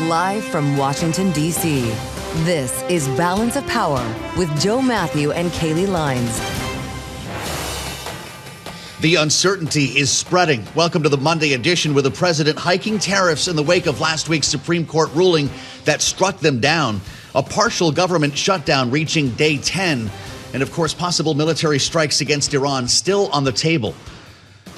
Live from Washington, D.C., this is Balance of Power with Joe Mathieu and Kailey Leinz. The uncertainty is spreading. Welcome to the Monday edition, with the president hiking tariffs in the wake of last week's Supreme Court ruling that struck them down. A partial government shutdown reaching day 10. And of course, possible military strikes against Iran still on the table.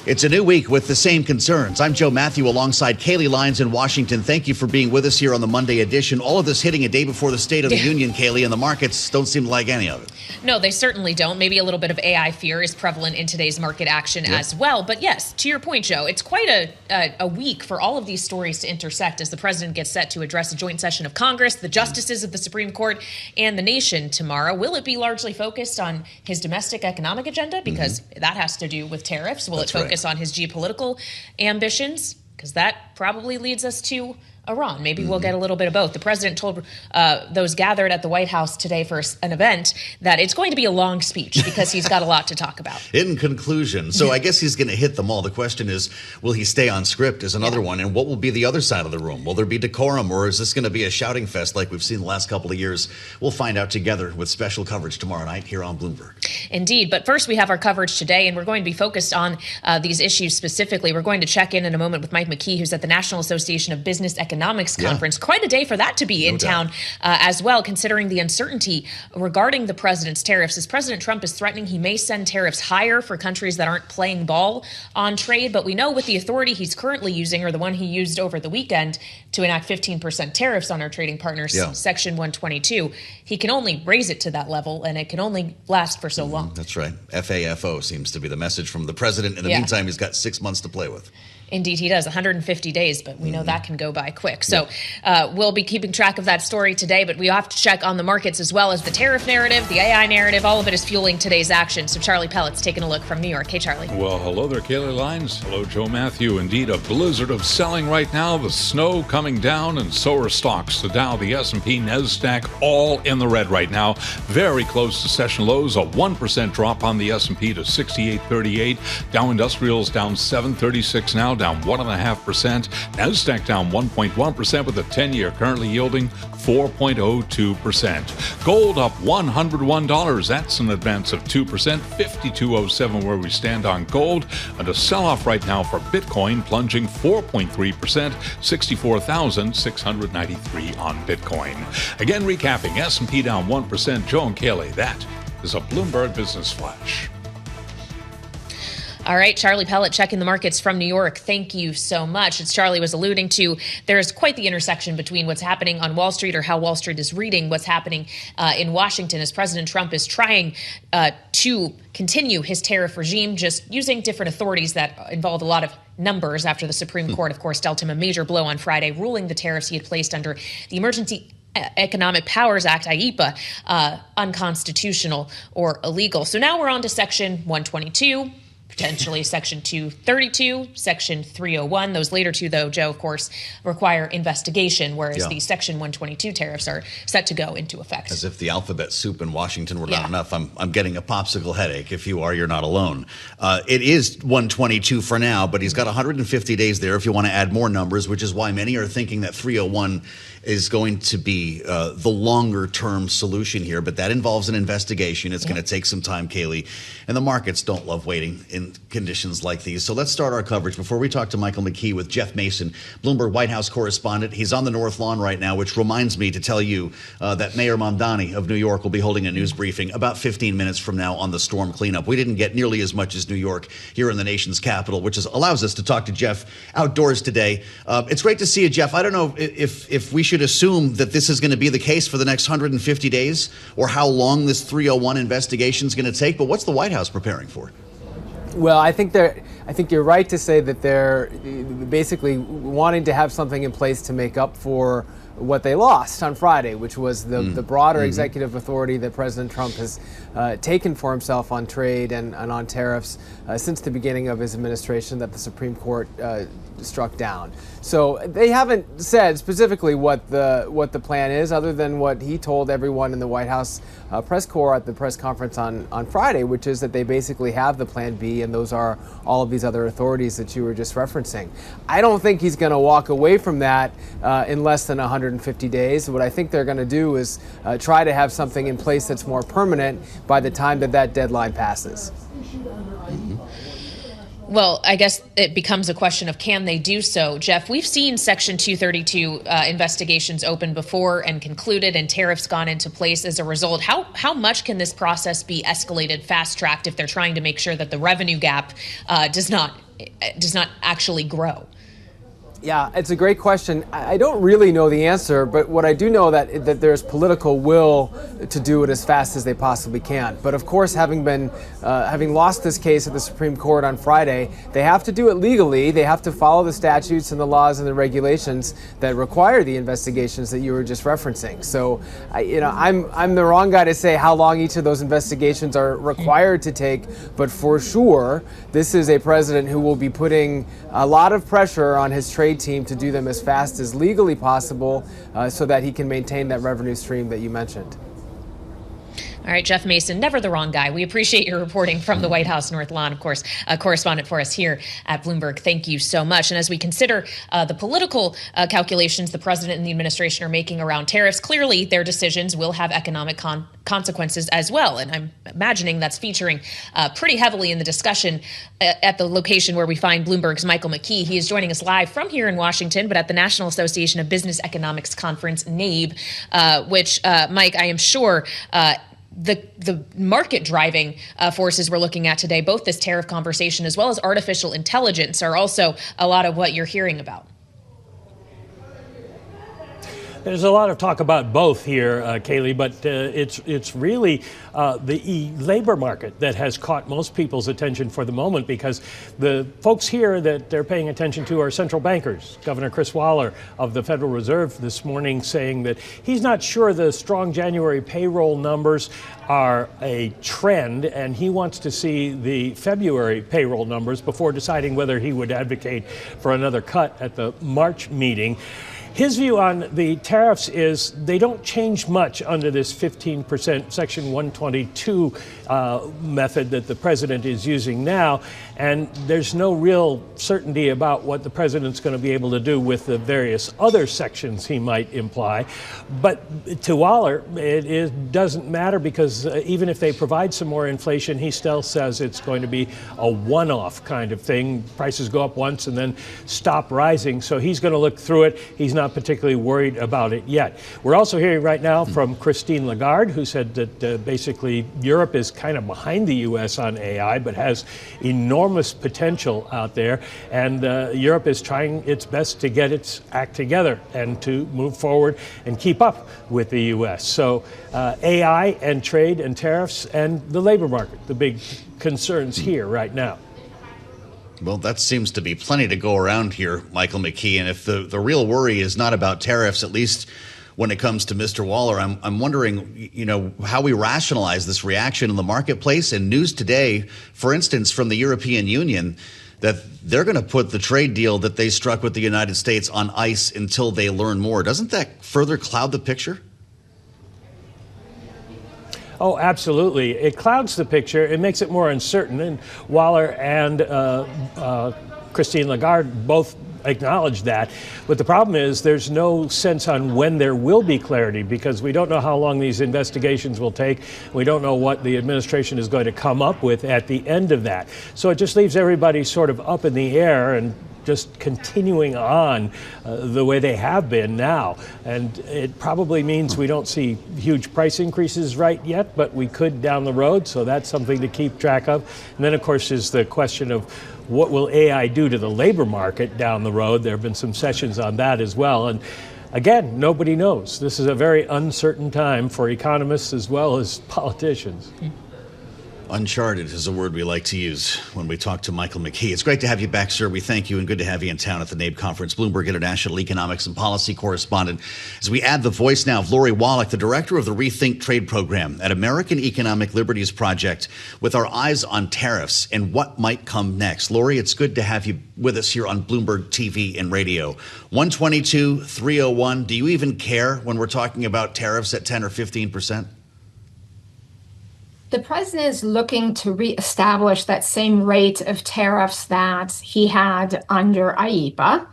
It's a new week with the same concerns. I'm Joe Mathieu alongside Kailey Leinz in Washington. Thank you for being with us here on the Monday edition. All of this hitting a day before the State of the Union, Kailey, and the markets don't seem to like any of it. No, they certainly don't. Maybe a little bit of AI fear is prevalent in today's market action as well. But yes, to your point, Joe, it's quite a week for all of these stories to intersect as the president gets set to address a joint session of Congress, the justices of the Supreme Court, and the nation tomorrow. Will it be largely focused on his domestic economic agenda? Because that has to do with tariffs. Will it focus on his geopolitical ambitions? Because that probably leads us to Iran. Maybe we'll get a little bit of both. The president told those gathered at the White House today for an event that it's going to be a long speech because he's got a lot to talk about. In conclusion, so I guess he's going to hit them all. The question is, will he stay on script is another one. And what will be the other side of the room? Will there be decorum, or is this going to be a shouting fest like we've seen the last couple of years? We'll find out together with special coverage tomorrow night here on Bloomberg. Indeed. But first, we have our coverage today, and we're going to be focused on these issues specifically. We're going to check in a moment with Mike McKee, who's at the National Association of Business Economics Conference. Quite a day for that to be in town as well, considering the uncertainty regarding the president's tariffs. As President Trump is threatening he may send tariffs higher for countries that aren't playing ball on trade. But we know with the authority he's currently using, or the one he used over the weekend to enact 15% tariffs on our trading partners, Section 122, he can only raise it to that level, and it can only last for so long. That's right. FAFO seems to be the message from the president. In the meantime, he's got 6 months to play with. Indeed, he does. 150 days, but we know that can go by quick. So we'll be keeping track of that story today, but we have to check on the markets as well as the tariff narrative, the AI narrative. All of it is fueling today's action. So Charlie Pellet's taking a look from New York. Hey, Charlie. Well, hello there, Kailey Leinz. Hello, Joe Mathieu. Indeed, a blizzard of selling right now. The snow coming down, and so are stocks. The Dow, the S&P, NASDAQ, all in the red right now. Very close to session lows. A 1% drop on the S&P to 68.38. Dow Industrials down 736 now, down 1.5%. NASDAQ down 1.1% with a 10-year currently yielding 4.02%. Gold up $101. That's an advance of 2%. 52.07 where we stand on gold. And a sell-off right now for Bitcoin, plunging 4.3%. 64,693 on Bitcoin. Again, recapping, S&P down 1%. Joe and Kailey, that is a Bloomberg Business Flash. All right, Charlie Pellet checking the markets from New York. Thank you so much. As Charlie was alluding to, there's quite the intersection between what's happening on Wall Street, or how Wall Street is reading what's happening in Washington, as President Trump is trying to continue his tariff regime, just using different authorities that involve a lot of numbers after the Supreme Court, of course, dealt him a major blow on Friday, ruling the tariffs he had placed under the Emergency Economic Powers Act, IEPA, unconstitutional or illegal. So now we're on to Section 122. Potentially Section 232, Section 301. Those later two, though, Joe, of course, require investigation, whereas the Section 122 tariffs are set to go into effect. As if the alphabet soup in Washington were not enough. I'm getting a popsicle headache. If you are, you're not alone. It is 122 for now, but he's got 150 days there if you want to add more numbers, which is why many are thinking that 301 is going to be the longer-term solution here. But that involves an investigation. It's going to take some time, Kailey. And the markets don't love waiting in conditions like these. So let's start our coverage. Before we talk to Michael McKee with Jeff Mason, Bloomberg White House correspondent. He's on the North Lawn right now, which reminds me to tell you that Mayor Mamdani of New York will be holding a news briefing about 15 minutes from now on the storm cleanup. We didn't get nearly as much as New York here in the nation's capital, which allows us to talk to Jeff outdoors today. It's great to see you, Jeff. I don't know if we should assume that this is going to be the case for the next 150 days, or how long this 301 investigation is going to take, but what's the White House preparing for? Well, I think you're right to say that they're basically wanting to have something in place to make up for what they lost on Friday, which was the broader executive authority that President Trump has taken for himself on trade and on tariffs since the beginning of his administration that the Supreme Court struck down. So they haven't said specifically what the plan is, other than what he told everyone in the White House press corps at the press conference on Friday, which is that they basically have the plan B, and those are all of these other authorities that you were just referencing. I don't think he's going to walk away from that in less than 150 days. What I think they're going to do is try to have something in place that's more permanent by the time that deadline passes. Well, I guess it becomes a question of can they do so? Jeff, we've seen Section 232 investigations open before and concluded, and tariffs gone into place as a result. How much can this process be escalated, fast-tracked, if they're trying to make sure that the revenue gap does not actually grow? Yeah, it's a great question. I don't really know the answer, but what I do know that there's political will to do it as fast as they possibly can. But of course, having lost this case at the Supreme Court on Friday, they have to do it legally. They have to follow the statutes and the laws and the regulations that require the investigations that you were just referencing. So, I'm the wrong guy to say how long each of those investigations are required to take. But for sure, this is a president who will be putting a lot of pressure on his trade team to do them as fast as legally possible so that he can maintain that revenue stream that you mentioned. All right, Jeff Mason, never the wrong guy. We appreciate your reporting from the White House North Lawn, of course, a correspondent for us here at Bloomberg. Thank you so much. And as we consider the political calculations the president and the administration are making around tariffs, clearly their decisions will have economic consequences as well. And I'm imagining that's featuring pretty heavily in the discussion at the location where we find Bloomberg's Michael McKee. He is joining us live from here in Washington, but at the National Association of Business Economics Conference, NABE, which, Mike, I am sure the market driving forces we're looking at today, both this tariff conversation as well as artificial intelligence, are also a lot of what you're hearing about. There's a lot of talk about both here, Kailey, but it's really the labor market that has caught most people's attention for the moment, because the folks here that they're paying attention to are central bankers. Governor Chris Waller of the Federal Reserve this morning saying that he's not sure the strong January payroll numbers are a trend, and he wants to see the February payroll numbers before deciding whether he would advocate for another cut at the March meeting. His view on the tariffs is they don't change much under this 15% Section 122 method that the president is using now, and there's no real certainty about what the president's going to be able to do with the various other sections he might imply. But to Waller, it doesn't matter, because even if they provide some more inflation, he still says it's going to be a one-off kind of thing. Prices go up once and then stop rising, so he's going to look through it. He's not particularly worried about it yet. We're also hearing right now from Christine Lagarde, who said that basically Europe is kind of behind the U.S. on AI, but has enormous potential out there. And Europe is trying its best to get its act together and to move forward and keep up with the U.S. So AI and trade and tariffs and the labor market, the big concerns here right now. Well, that seems to be plenty to go around here, Michael McKee. And if the real worry is not about tariffs, at least when it comes to Mr. Waller, I'm wondering, how we rationalize this reaction in the marketplace. And news today, for instance, from the European Union, that they're going to put the trade deal that they struck with the United States on ice until they learn more. Doesn't that further cloud the picture? Oh, absolutely. It clouds the picture. It makes it more uncertain. And Waller and Christine Lagarde both acknowledge that. But the problem is there's no sense on when there will be clarity, because we don't know how long these investigations will take. We don't know what the administration is going to come up with at the end of that. So it just leaves everybody sort of up in the air and just continuing on the way they have been now. And it probably means we don't see huge price increases right yet, but we could down the road. So that's something to keep track of. And then, of course, is the question of what will AI do to the labor market down the road? There have been some sessions on that as well. And again, nobody knows. This is a very uncertain time for economists as well as politicians. Uncharted is a word we like to use when we talk to Michael McKee. It's great to have you back, sir. We thank you, and good to have you in town at the NABE conference, Bloomberg International Economics and Policy Correspondent. As we add the voice now of Lori Wallach, the director of the Rethink Trade Program at American Economic Liberties Project, with our eyes on tariffs and what might come next. Lori, it's good to have you with us here on Bloomberg TV and radio. 122, 301. Do you even care when we're talking about tariffs at 10 or 15%? The president is looking to reestablish that same rate of tariffs that he had under IEEPA.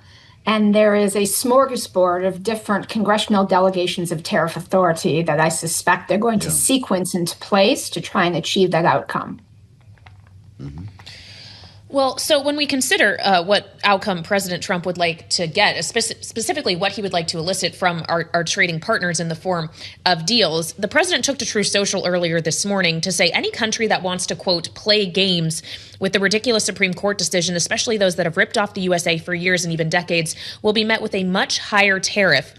And there is a smorgasbord of different congressional delegations of tariff authority that I suspect they're going to sequence into place to try and achieve that outcome. Mm-hmm. Well, so when we consider what outcome President Trump would like to get, specifically what he would like to elicit from our trading partners in the form of deals, the president took to Truth Social earlier this morning to say any country that wants to, quote, play games with the ridiculous Supreme Court decision, especially those that have ripped off the USA for years and even decades, will be met with a much higher tariff,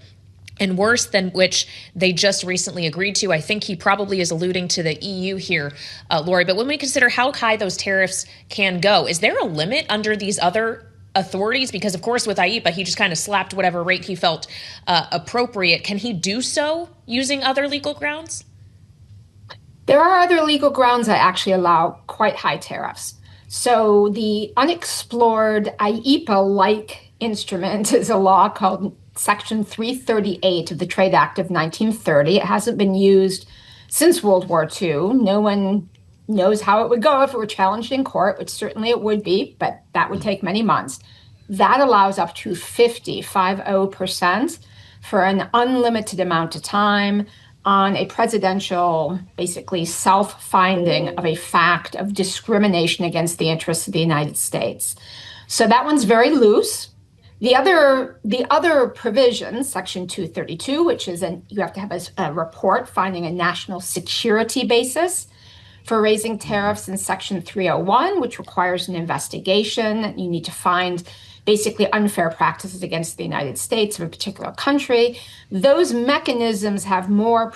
and worse than which they just recently agreed to. I think he probably is alluding to the EU here, Lori. But when we consider how high those tariffs can go, is there a limit under these other authorities? Because, of course, with IEEPA, he just kind of slapped whatever rate he felt appropriate. Can he do so using other legal grounds? There are other legal grounds that actually allow quite high tariffs. So the unexplored IEEPA-like instrument is a law called Section 338 of the Trade Act of 1930. It hasn't been used since World War II. No one knows how it would go if it were challenged in court, which certainly it would be, but that would take many months. That allows up to 50% for an unlimited amount of time on a presidential, basically self-finding of a fact of discrimination against the interests of the United States. So that one's very loose. The other provisions, Section 232, which is you have to have a report finding a national security basis for raising tariffs, and Section 301, which requires an investigation. You need to find basically unfair practices against the United States of a particular country. Those mechanisms have more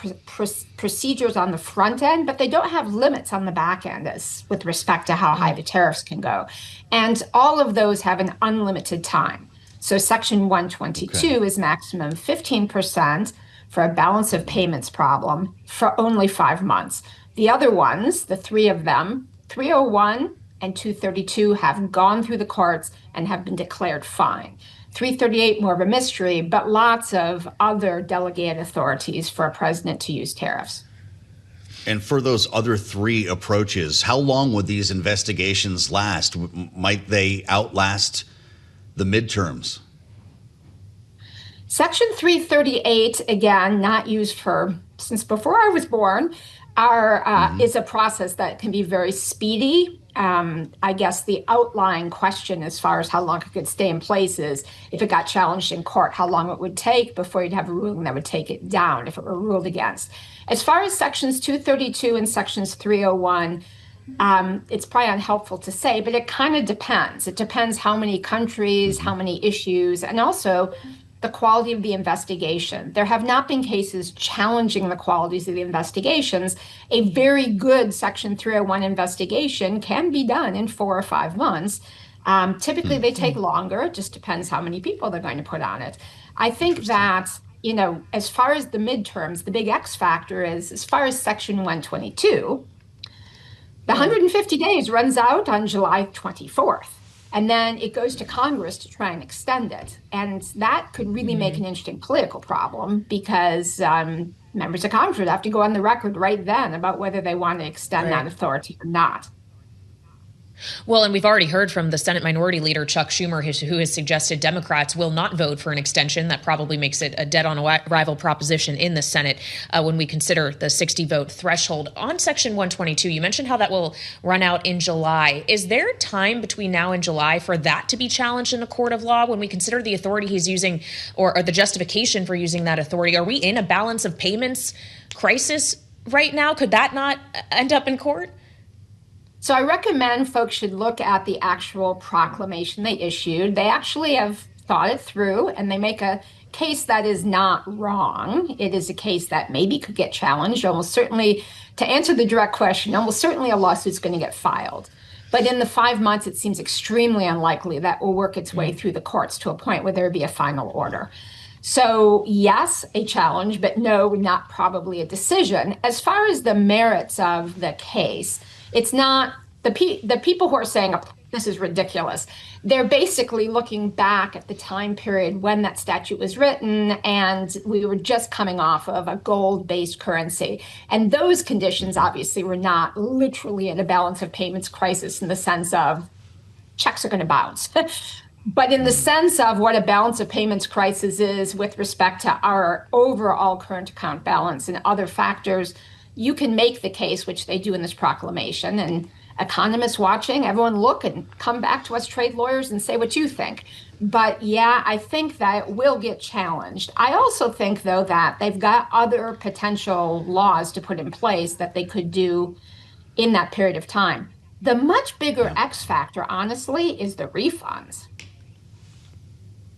procedures on the front end, but they don't have limits on the back end with respect to how high the tariffs can go. And all of those have an unlimited time. So Section 122 is maximum 15% for a balance of payments problem for only 5 months. The other ones, the three of them, 301 and 232, have gone through the courts and have been declared fine. 338, more of a mystery, but lots of other delegated authorities for a president to use tariffs. And for those other three approaches, how long would these investigations last? Might they outlast the midterms? Section 338, again, not used since before I was born, is a process that can be very speedy. I guess the outlying question as far as how long it could stay in place is if it got challenged in court, how long it would take before you'd have a ruling that would take it down if it were ruled against. As far as Sections 232 and Sections 301, it's probably unhelpful to say, but it kind of depends. It depends how many countries, how many issues, and also the quality of the investigation. There have not been cases challenging the qualities of the investigations. A very good Section 301 investigation can be done in 4 or 5 months. Typically, they take longer. It just depends how many people they're going to put on it. I think that, as far as the midterms, the big X factor is, as far as Section 122, the 150 days runs out on July 24th, and then it goes to Congress to try and extend it. And that could really make an interesting political problem because members of Congress would have to go on the record right then about whether they want to extend that authority or not. Well, and we've already heard from the Senate Minority Leader, Chuck Schumer, who has suggested Democrats will not vote for an extension. That probably makes it a dead-on-arrival proposition in the Senate when we consider the 60-vote threshold. On Section 122, you mentioned how that will run out in July. Is there time between now and July for that to be challenged in a court of law? When we consider the authority he's using or the justification for using that authority, are we in a balance of payments crisis right now? Could that not end up in court? So I recommend folks should look at the actual proclamation they issued. They actually have thought it through and they make a case that is not wrong. It is a case that maybe could get challenged. Almost certainly, to answer the direct question, almost certainly a lawsuit's going to get filed. But in the 5 months, it seems extremely unlikely that will work its way through the courts to a point where there would be a final order. So yes, a challenge, but no, not probably a decision. As far as the merits of the case, it's not the people who are saying this is ridiculous. They're basically looking back at the time period when that statute was written, and we were just coming off of a gold-based currency. And those conditions obviously were not literally in a balance of payments crisis in the sense of checks are going to bounce. But in the sense of what a balance of payments crisis is with respect to our overall current account balance and other factors, you can make the case, which they do in this proclamation, and economists watching, everyone look and come back to us trade lawyers and say what you think. But yeah, I think that it will get challenged. I also think, though, that they've got other potential laws to put in place that they could do in that period of time. The much bigger X factor, honestly, is the refunds.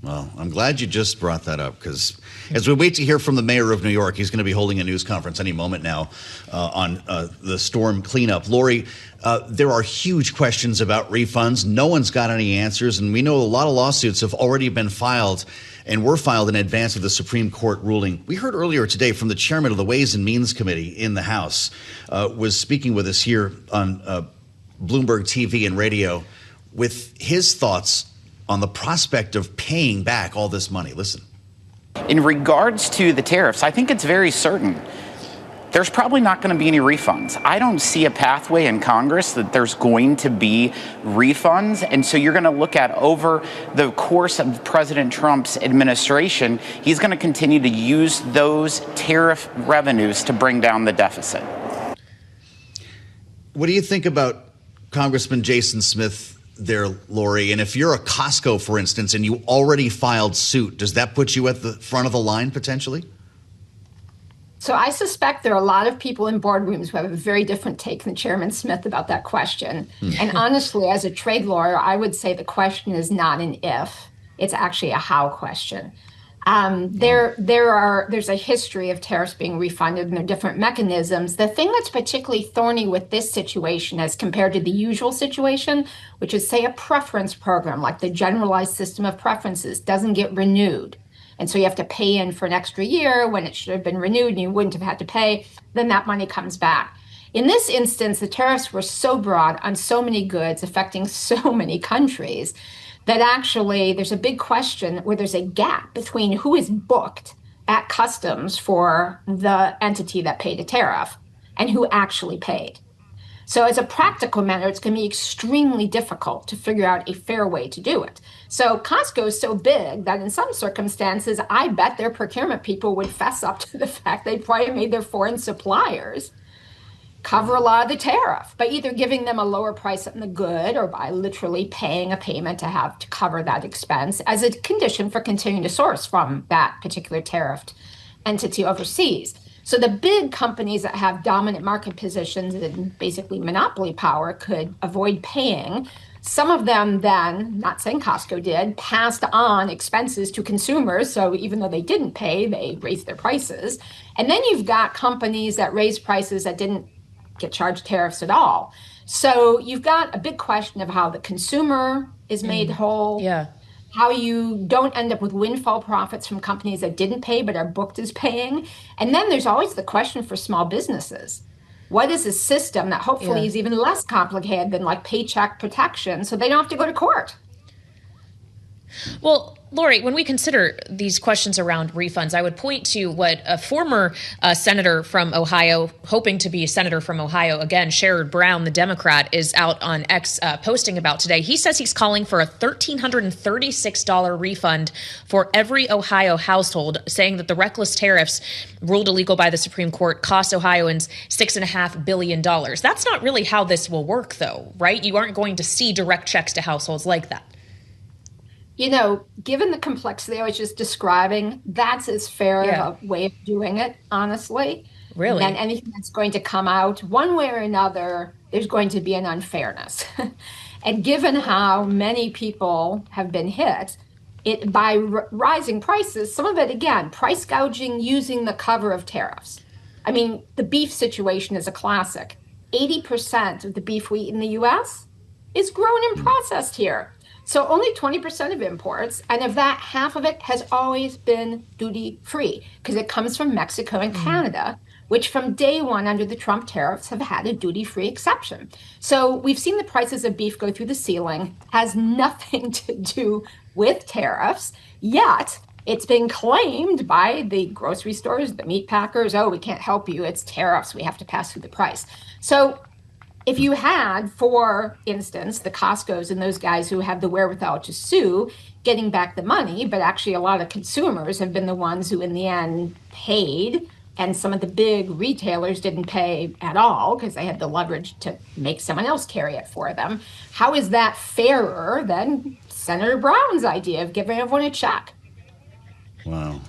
Well, I'm glad you just brought that up, because as we wait to hear from the mayor of New York, he's going to be holding a news conference any moment now on the storm cleanup. Lori, there are huge questions about refunds. No one's got any answers, and we know a lot of lawsuits have already been filed and were filed in advance of the Supreme Court ruling. We heard earlier today from the chairman of the Ways and Means Committee in the House, was speaking with us here on Bloomberg TV and radio with his thoughts on the prospect of paying back all this money. Listen. In regards to the tariffs, I think it's very certain there's probably not going to be any refunds. I don't see a pathway in Congress that there's going to be refunds. And so you're going to look at over the course of President Trump's administration, he's going to continue to use those tariff revenues to bring down the deficit. What do you think about Congressman Jason Smith there, Lori? And if you're a Costco, for instance, and you already filed suit, does that put you at the front of the line potentially? So I suspect there are a lot of people in boardrooms who have a very different take than Chairman Smith about that question. And honestly, as a trade lawyer, I would say the question is not an if, it's actually a how question. There's a history of tariffs being refunded and there are different mechanisms. The thing that's particularly thorny with this situation as compared to the usual situation, which is, say, a preference program, like the generalized system of preferences, doesn't get renewed. And so you have to pay in for an extra year when it should have been renewed and you wouldn't have had to pay, then that money comes back. In this instance, the tariffs were so broad on so many goods affecting so many countries that actually there's a big question where there's a gap between who is booked at customs for the entity that paid a tariff and who actually paid. So as a practical matter, it's going to be extremely difficult to figure out a fair way to do it. So Costco is so big that in some circumstances, I bet their procurement people would fess up to the fact they probably made their foreign suppliers cover a lot of the tariff by either giving them a lower price on the good or by literally paying a payment to have to cover that expense as a condition for continuing to source from that particular tariffed entity overseas. So the big companies that have dominant market positions and basically monopoly power could avoid paying. Some of them then, not saying Costco did, passed on expenses to consumers. So even though they didn't pay, they raised their prices. And then you've got companies that raised prices that didn't get charged tariffs at all. So you've got a big question of how the consumer is made whole. Yeah. How you don't end up with windfall profits from companies that didn't pay but are booked as paying. And then there's always the question for small businesses. What is a system that hopefully is even less complicated than like paycheck protection so they don't have to go to court? Well, Lori, when we consider these questions around refunds, I would point to what a former senator from Ohio, hoping to be a senator from Ohio, again, Sherrod Brown, the Democrat, is out on X posting about today. He says he's calling for a $1,336 refund for every Ohio household, saying that the reckless tariffs ruled illegal by the Supreme Court cost Ohioans $6.5 billion. That's not really how this will work, though, right? You aren't going to see direct checks to households like that. You know, given the complexity I was just describing, that's as fair a way of doing it, honestly. Really? Than anything that's going to come out. One way or another, there's going to be an unfairness. And given how many people have been hit, by rising prices, some of it, again, price gouging using the cover of tariffs. I mean, the beef situation is a classic. 80% of the beef we eat in the U.S. is grown and processed here. So only 20% of imports, and of that, half of it has always been duty-free because it comes from Mexico and Canada, which from day one under the Trump tariffs have had a duty-free exception. So we've seen the prices of beef go through the ceiling, has nothing to do with tariffs, yet it's been claimed by the grocery stores, the meat packers, oh, we can't help you, it's tariffs, we have to pass through the price. So if you had, for instance, the Costcos and those guys who have the wherewithal to sue, getting back the money, but actually a lot of consumers have been the ones who in the end paid, and some of the big retailers didn't pay at all because they had the leverage to make someone else carry it for them. How is that fairer than Senator Brown's idea of giving everyone a check? Wow.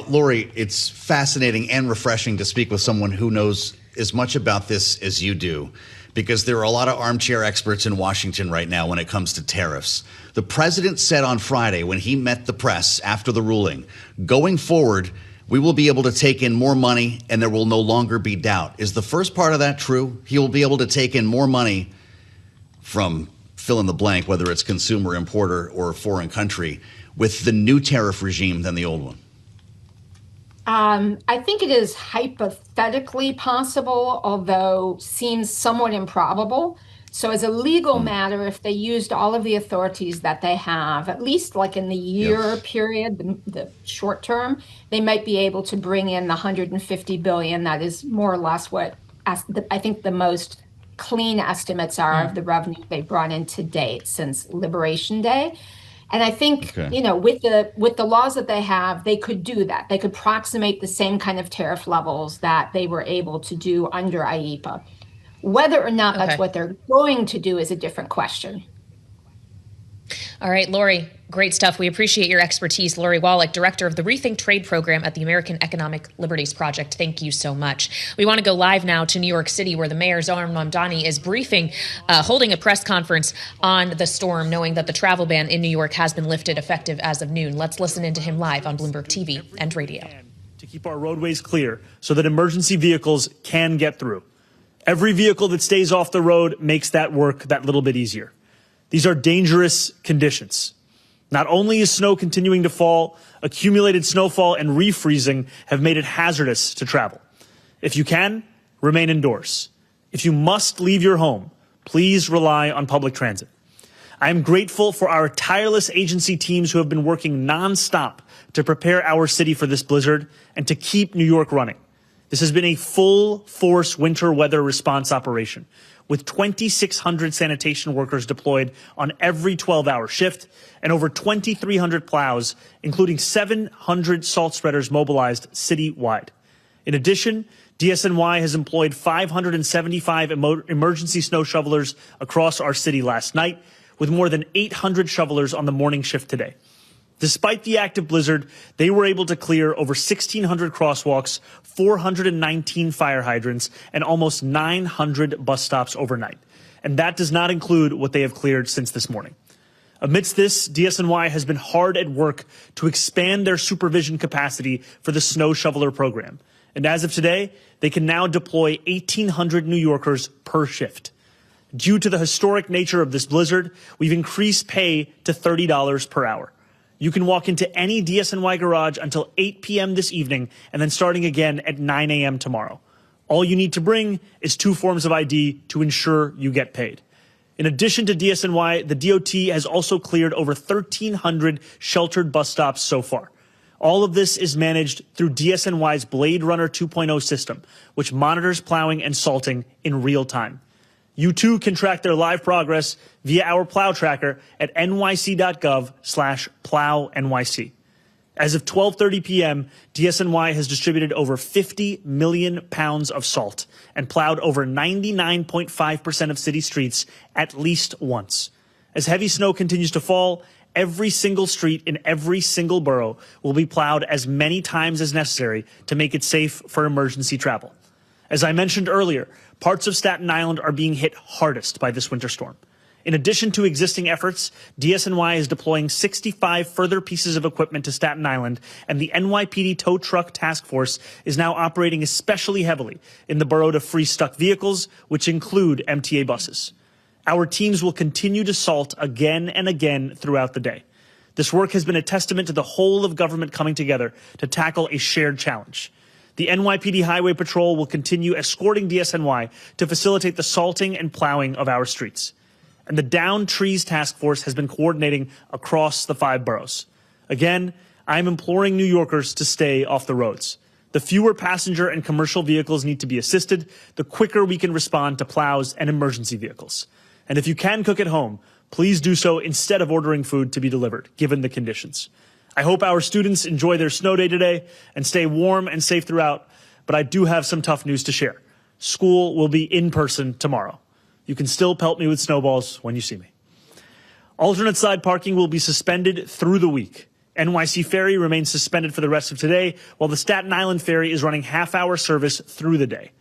Lori, it's fascinating and refreshing to speak with someone who knows as much about this as you do, because there are a lot of armchair experts in Washington right now when it comes to tariffs. The president said on Friday when he met the press after the ruling, going forward, we will be able to take in more money and there will no longer be doubt. Is the first part of that true? He will be able to take in more money from fill in the blank, whether it's consumer, importer, or foreign country, with the new tariff regime than the old one? I think it is hypothetically possible, although seems somewhat improbable. So as a legal matter, if they used all of the authorities that they have, at least like in the year period, the short term, they might be able to bring in the $150 billion. That is more or less what I think the most clean estimates are of the revenue they brought in to date since Liberation Day. And I think, you know, with the laws that they have, they could do that. They could approximate the same kind of tariff levels that they were able to do under IEEPA. Whether or not that's what they're going to do is a different question. All right, Lori, great stuff. We appreciate your expertise. Lori Wallach, director of the Rethink Trade program at the American Economic Liberties Project. Thank you so much. We want to go live now to New York City, where the mayor, Zohar Mamdani, is briefing, holding a press conference on the storm, knowing that the travel ban in New York has been lifted effective as of noon. Let's listen into him live on Bloomberg TV and radio. To keep our roadways clear so that emergency vehicles can get through. Every vehicle that stays off the road makes that work that little bit easier. These are dangerous conditions. Not only is snow continuing to fall, accumulated snowfall and refreezing have made it hazardous to travel. If you can, remain indoors. If you must leave your home, please rely on public transit. I am grateful for our tireless agency teams who have been working nonstop to prepare our city for this blizzard and to keep New York running. This has been a full-force winter weather response operation, with 2,600 sanitation workers deployed on every 12-hour shift and over 2,300 plows, including 700 salt spreaders mobilized citywide. In addition, DSNY has employed 575 emergency snow shovelers across our city last night, with more than 800 shovelers on the morning shift today. Despite the active blizzard, they were able to clear over 1,600 crosswalks, 419 fire hydrants, and almost 900 bus stops overnight. And that does not include what they have cleared since this morning. Amidst this, DSNY has been hard at work to expand their supervision capacity for the snow shoveler program. And as of today, they can now deploy 1,800 New Yorkers per shift. Due to the historic nature of this blizzard, we've increased pay to $30 per hour. You can walk into any DSNY garage until 8 p.m. this evening and then starting again at 9 a.m. tomorrow. All you need to bring is 2 forms of ID to ensure you get paid. In addition to DSNY, the DOT has also cleared over 1,300 sheltered bus stops so far. All of this is managed through DSNY's Blade Runner 2.0 system, which monitors plowing and salting in real time. You too can track their live progress via our plow tracker at nyc.gov/plownyc. As of 12:30 p.m., DSNY has distributed over 50 million pounds of salt and plowed over 99.5% of city streets at least once. As heavy snow continues to fall, every single street in every single borough will be plowed as many times as necessary to make it safe for emergency travel. As I mentioned earlier, parts of Staten Island are being hit hardest by this winter storm. In addition to existing efforts, DSNY is deploying 65 further pieces of equipment to Staten Island, and the NYPD Tow Truck Task Force is now operating especially heavily in the borough to free stuck vehicles, which include MTA buses. Our teams will continue to salt again and again throughout the day. This work has been a testament to the whole of government coming together to tackle a shared challenge. The NYPD Highway Patrol will continue escorting DSNY to facilitate the salting and plowing of our streets. And the Down Trees Task Force has been coordinating across the 5 boroughs. Again, I'm imploring New Yorkers to stay off the roads. The fewer passenger and commercial vehicles need to be assisted, the quicker we can respond to plows and emergency vehicles. And if you can cook at home, please do so instead of ordering food to be delivered, given the conditions. I hope our students enjoy their snow day today and stay warm and safe throughout, but I do have some tough news to share. School will be in person tomorrow. You can still pelt me with snowballs when you see me. Alternate side parking will be suspended through the week. NYC Ferry remains suspended for the rest of today, while the Staten Island Ferry is running half-hour service through the day.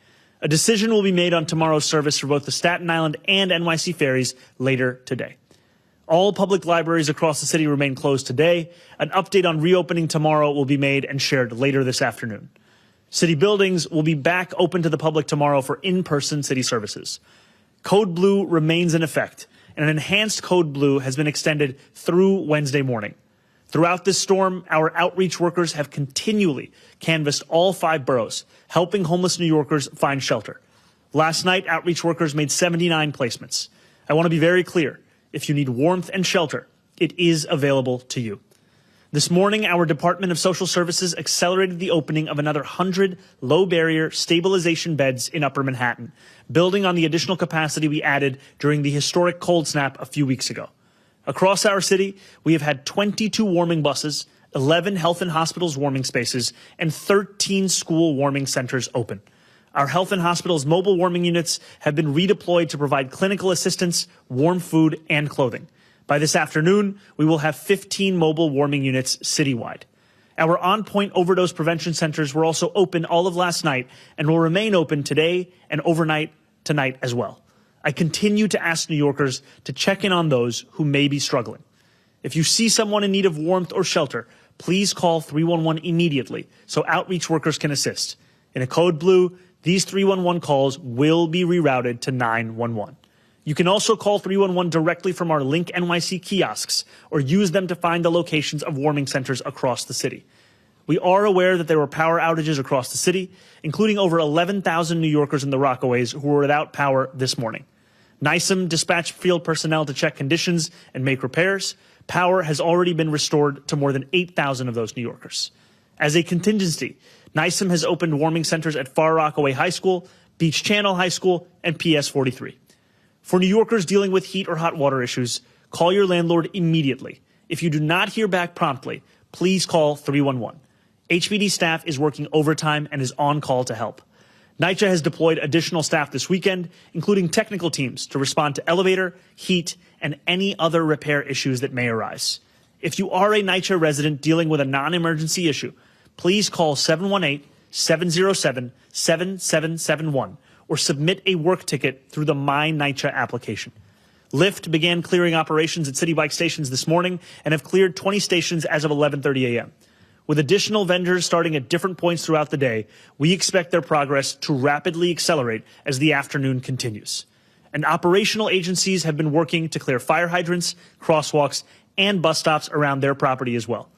A decision will be made on tomorrow's service for both the Staten Island and NYC ferries later today. All public libraries across the city remain closed today. An update on reopening tomorrow will be made and shared later this afternoon. City buildings will be back open to the public tomorrow for in-person city services. Code Blue remains in effect, and an enhanced Code Blue has been extended through Wednesday morning. Throughout this storm, our outreach workers have continually canvassed all 5 boroughs, helping homeless New Yorkers find shelter. Last night, outreach workers made 79 placements. I want to be very clear. If you need warmth and shelter, it is available to you. This morning, our Department of Social Services accelerated the opening of another 100 low-barrier stabilization beds in Upper Manhattan, building on the additional capacity we added during the historic cold snap a few weeks ago. Across our city, we have had 22 warming buses, 11 health and hospitals warming spaces, and 13 school warming centers open. Our health and hospitals mobile warming units have been redeployed to provide clinical assistance, warm food, and clothing. By this afternoon, we will have 15 mobile warming units citywide. Our on-point overdose prevention centers were also open all of last night and will remain open today and overnight tonight as well. I continue to ask New Yorkers to check in on those who may be struggling. If you see someone in need of warmth or shelter, please call 311 immediately so outreach workers can assist. In a Code Blue, these 311 calls will be rerouted to 911. You can also call 311 directly from our Link NYC kiosks or use them to find the locations of warming centers across the city. We are aware that there were power outages across the city, including over 11,000 New Yorkers in the Rockaways who were without power this morning. NYSEM dispatched field personnel to check conditions and make repairs. Power has already been restored to more than 8,000 of those New Yorkers. As a contingency, NYSEM has opened warming centers at Far Rockaway High School, Beach Channel High School, and PS 43. For New Yorkers dealing with heat or hot water issues, call your landlord immediately. If you do not hear back promptly, please call 311. HPD staff is working overtime and is on call to help. NYCHA has deployed additional staff this weekend, including technical teams to respond to elevator, heat, and any other repair issues that may arise. If you are a NYCHA resident dealing with a non-emergency issue, please call 718-707-7771 or submit a work ticket through the My NYCHA application. Lyft began clearing operations at City Bike stations this morning and have cleared 20 stations as of 11:30 a.m. With additional vendors starting at different points throughout the day, we expect their progress to rapidly accelerate as the afternoon continues. And operational agencies have been working to clear fire hydrants, crosswalks, and bus stops around their property as well.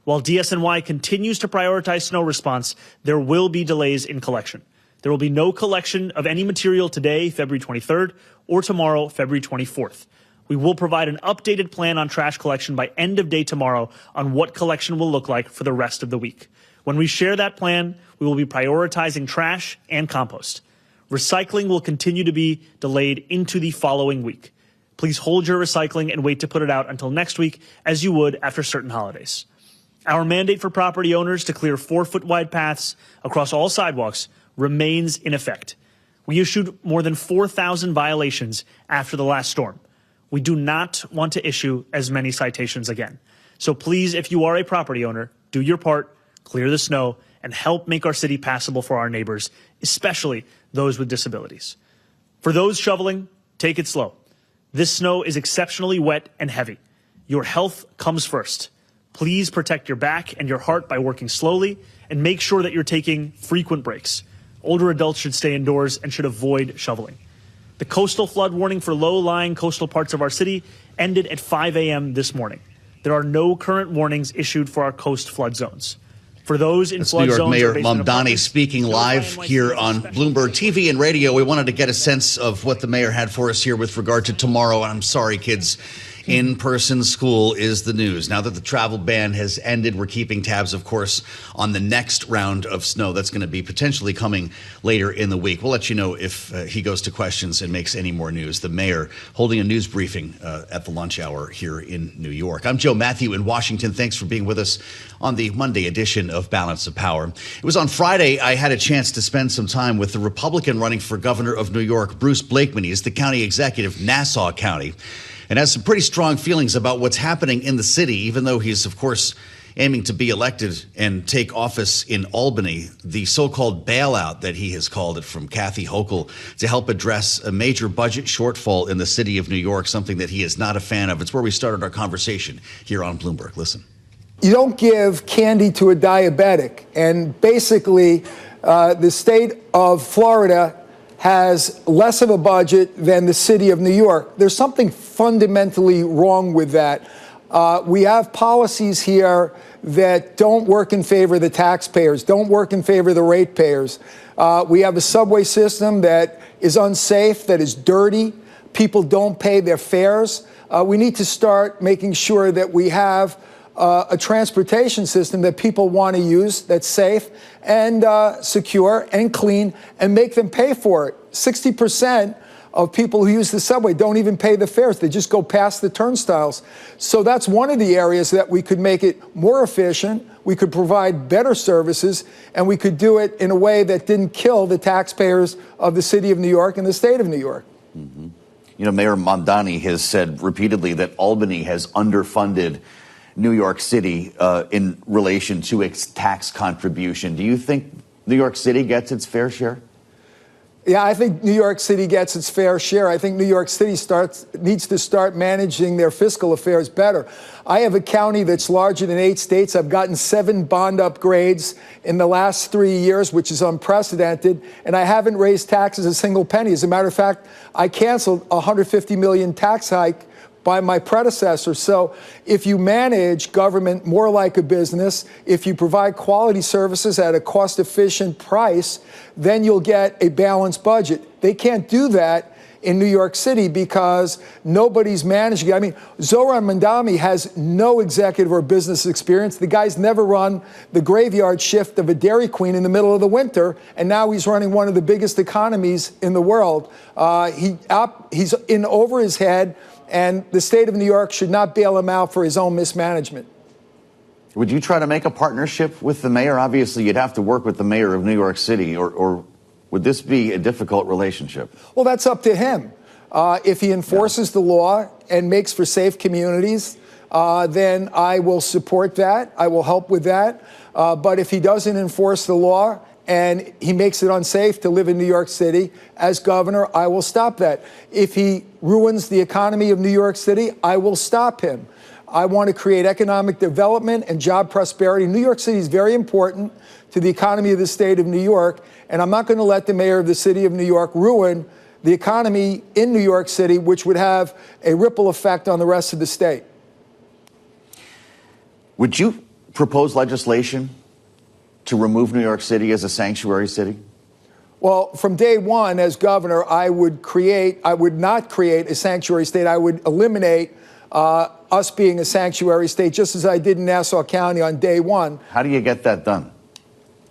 While DSNY continues to prioritize snow response, there will be delays in collection. There will be no collection of any material today, February 23rd, or tomorrow, February 24th. We will provide an updated plan on trash collection by end of day tomorrow on what collection will look like for the rest of the week. When we share that plan, we will be prioritizing trash and compost. Recycling will continue to be delayed into the following week. Please hold your recycling and wait to put it out until next week, as you would after certain holidays. Our mandate for property owners to clear 4-foot wide paths across all sidewalks remains in effect. We issued more than 4,000 violations after the last storm. We do not want to issue as many citations again. So please, if you are a property owner, do your part, clear the snow, and help make our city passable for our neighbors, especially those with disabilities. For those shoveling, take it slow. This snow is exceptionally wet and heavy. Your health comes first. Please protect your back and your heart by working slowly and make sure that you're taking frequent breaks. Older adults should stay indoors and should avoid shoveling. The coastal flood warning for low-lying coastal parts of our city ended at 5 a.m. this morning. There are no current warnings issued for our coast flood zones. For those in flood zones, New York Mayor Mamdani speaking live here on Bloomberg TV and radio. We wanted to get a sense of what the mayor had for us here with regard to tomorrow. I'm sorry, kids. In-person school is the news. Now that the travel ban has ended, we're keeping tabs, of course, on the next round of snow that's going to be potentially coming later in the week. We'll let you know if he goes to questions and makes any more news. The mayor holding a news briefing at the lunch hour here in New York. I'm Joe Mathieu in Washington. Thanks for being with us on the Monday edition of Balance of Power. It was on Friday I had a chance to spend some time with the Republican running for governor of New York, Bruce Blakeman. He is the county executive, Nassau County, and has some pretty strong feelings about what's happening in the city, even though he's, of course, aiming to be elected and take office in Albany. The so-called bailout that he has called it from Kathy Hochul to help address a major budget shortfall in the city of New York, something that he is not a fan of. It's where we started our conversation here on Bloomberg. Listen. You don't give candy to a diabetic. And basically, the state of Florida has less of a budget than the city of New York. There's something fundamentally wrong with that. We have policies here that don't work in favor of the taxpayers, don't work in favor of the ratepayers. We have a subway system that is unsafe, that is dirty. People don't pay their fares. We need to start making sure that we have a transportation system that people want to use, that's safe and secure and clean, and make them pay for it. 60% of people who use the subway don't even pay the fares. They just go past the turnstiles. So that's one of the areas that we could make it more efficient. We could provide better services, and we could do it in a way that didn't kill the taxpayers of the city of New York and the state of New York. Mm-hmm. You know, Mayor Mamdani has said repeatedly that Albany has underfunded New York City in relation to its tax contribution. Do you think New York City gets its fair share? Yeah, I think New York City gets its fair share. I think New York City needs to start managing their fiscal affairs better. I have a county that's larger than 8 states. I've gotten 7 bond upgrades in the last 3 years, which is unprecedented, and I haven't raised taxes a single penny. As a matter of fact, I canceled a $150 million tax hike by my predecessor. So if you manage government more like a business, if you provide quality services at a cost-efficient price, then you'll get a balanced budget. They can't do that in New York City because nobody's managing it. I mean, Zohran Mamdani has no executive or business experience. The guy's never run the graveyard shift of a Dairy Queen in the middle of the winter, and now he's running one of the biggest economies in the world. He's in over his head, and the state of New York should not bail him out for his own mismanagement. Would you try to make a partnership with the mayor? Obviously, you'd have to work with the mayor of New York City, or would this be a difficult relationship? Well, that's up to him. If he enforces the law and makes for safe communities, then I will support that. I will help with that. But if he doesn't enforce the law and he makes it unsafe to live in New York City, as governor, I will stop that. If he ruins the economy of New York City, I will stop him. I want to create economic development and job prosperity. New York City is very important to the economy of the state of New York, and I'm not going to let the mayor of the city of New York ruin the economy in New York City, which would have a ripple effect on the rest of the state. Would you propose legislation to remove New York City as a sanctuary city? Well, from day one as governor, I would not create a sanctuary state. I would eliminate us being a sanctuary state, just as I did in Nassau County on day one. How do you get that done?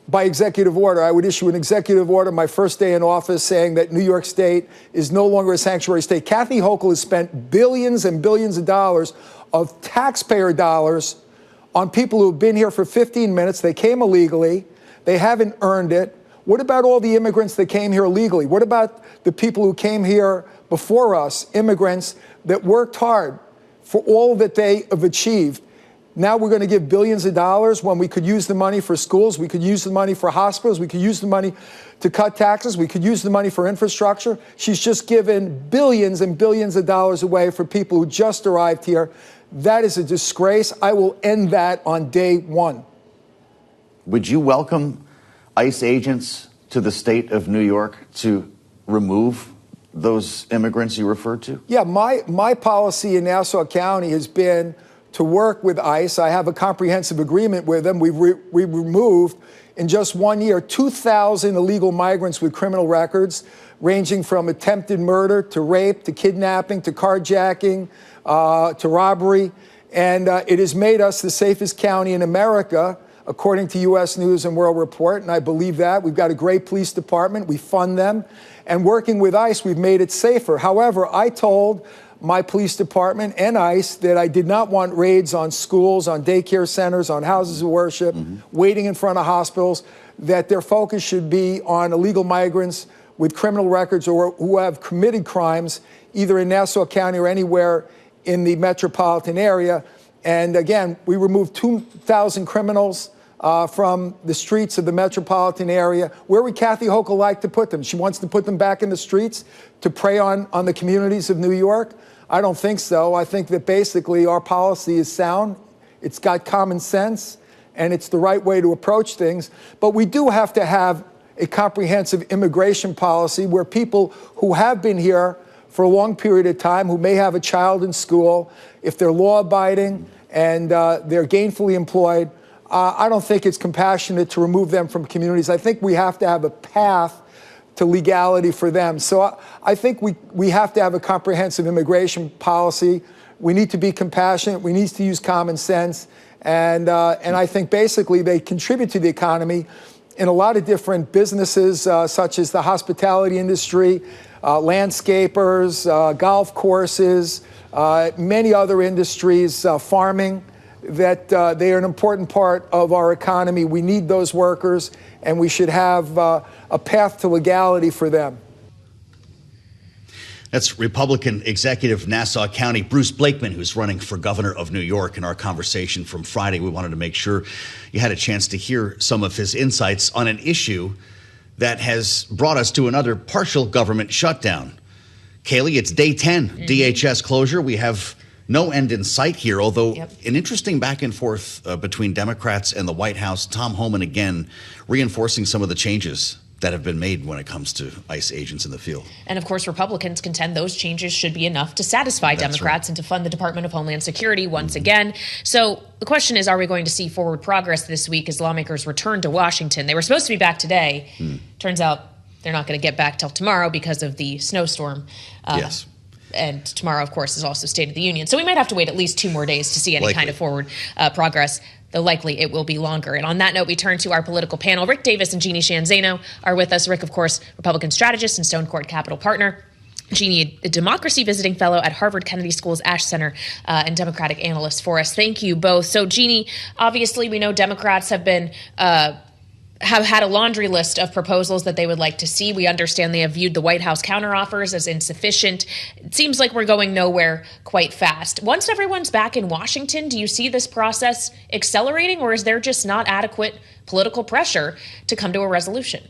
By executive order. I would issue an executive order my first day in office saying that New York State is no longer a sanctuary state. Kathy Hochul has spent billions and billions of dollars of taxpayer dollars on people who have been here for 15 minutes. They came illegally. They haven't earned it. What about all the immigrants that came here legally? What about the people who came here before us, immigrants that worked hard for all that they have achieved? Now we're going to give billions of dollars when we could use the money for schools, we could use the money for hospitals, we could use the money to cut taxes, we could use the money for infrastructure. She's just given billions and billions of dollars away for people who just arrived here. That is a disgrace. I will end that on day one. Would you welcome ICE agents to the state of New York to remove those immigrants you referred to? Yeah, my policy in Nassau County has been to work with ICE. I have a comprehensive agreement with them. We removed, in just 1 year, 2,000 illegal migrants with criminal records, ranging from attempted murder to rape to kidnapping to carjacking to robbery. And it has made us the safest county in America, according to U.S. News and World Report, and I believe that. We've got a great police department. We fund them. And working with ICE, we've made it safer. However, I told my police department and ICE that I did not want raids on schools, on daycare centers, on houses of worship, waiting in front of hospitals, that their focus should be on illegal migrants with criminal records or who have committed crimes, either in Nassau County or anywhere in the metropolitan area. And again, we removed 2,000 criminals from the streets of the metropolitan area. Where would Kathy Hochul like to put them? She wants to put them back in the streets to prey on the communities of New York? I don't think so. I think that basically our policy is sound. It's got common sense, and it's the right way to approach things. But we do have to have a comprehensive immigration policy where people who have been here for a long period of time, who may have a child in school, if they're law-abiding and they're gainfully employed, I don't think it's compassionate to remove them from communities. I think we have to have a path to legality for them. So I think we have to have a comprehensive immigration policy. We need to be compassionate. We need to use common sense. And I think basically they contribute to the economy in a lot of different businesses, such as the hospitality industry, landscapers, golf courses, many other industries, farming, that they are an important part of our economy. We need those workers, and we should have a path to legality for them. That's Republican Executive Nassau County Bruce Blakeman, who's running for governor of New York. In our conversation from Friday, we wanted to make sure you had a chance to hear some of his insights on an issue that has brought us to another partial government shutdown. Kailey, it's day 10, DHS closure. We have no end in sight here, although an interesting back and forth between Democrats and the White House. Tom Homan again reinforcing some of the changes that have been made when it comes to ICE agents in the field. And of course, Republicans contend those changes should be enough to satisfy Democrats and to fund the Department of Homeland Security once again. So the question is, are we going to see forward progress this week as lawmakers return to Washington? They were supposed to be back today. Turns out they're not going to get back till tomorrow because of the snowstorm. Yes. And tomorrow, of course, is also State of the Union. So we might have to wait at least 2 more days to see any kind of forward progress, though likely it will be longer. And on that note, we turn to our political panel. Rick Davis and Jeanne Zaino are with us. Rick, of course, Republican strategist and Stonecourt Capital partner. Jeanne, a democracy visiting fellow at Harvard Kennedy School's Ash Center and Democratic analyst for us. Thank you both. So, Jeanne, obviously we know Democrats have been have had a laundry list of proposals that they would like to see. We understand they have viewed the White House counteroffers as insufficient. It seems like we're going nowhere quite fast. Once everyone's back in Washington, do you see this process accelerating, or is there just not adequate political pressure to come to a resolution?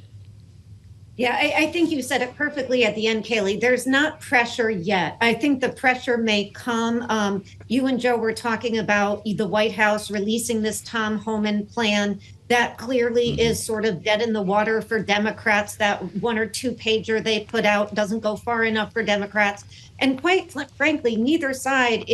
Yeah, I think you said it perfectly at the end, Kailey. There's not pressure yet. I think the pressure may come. You and Joe were talking about the White House releasing this Tom Homan plan. That clearly is sort of dead in the water for Democrats. That 1 or 2 pager they put out doesn't go far enough for Democrats. And quite frankly, neither side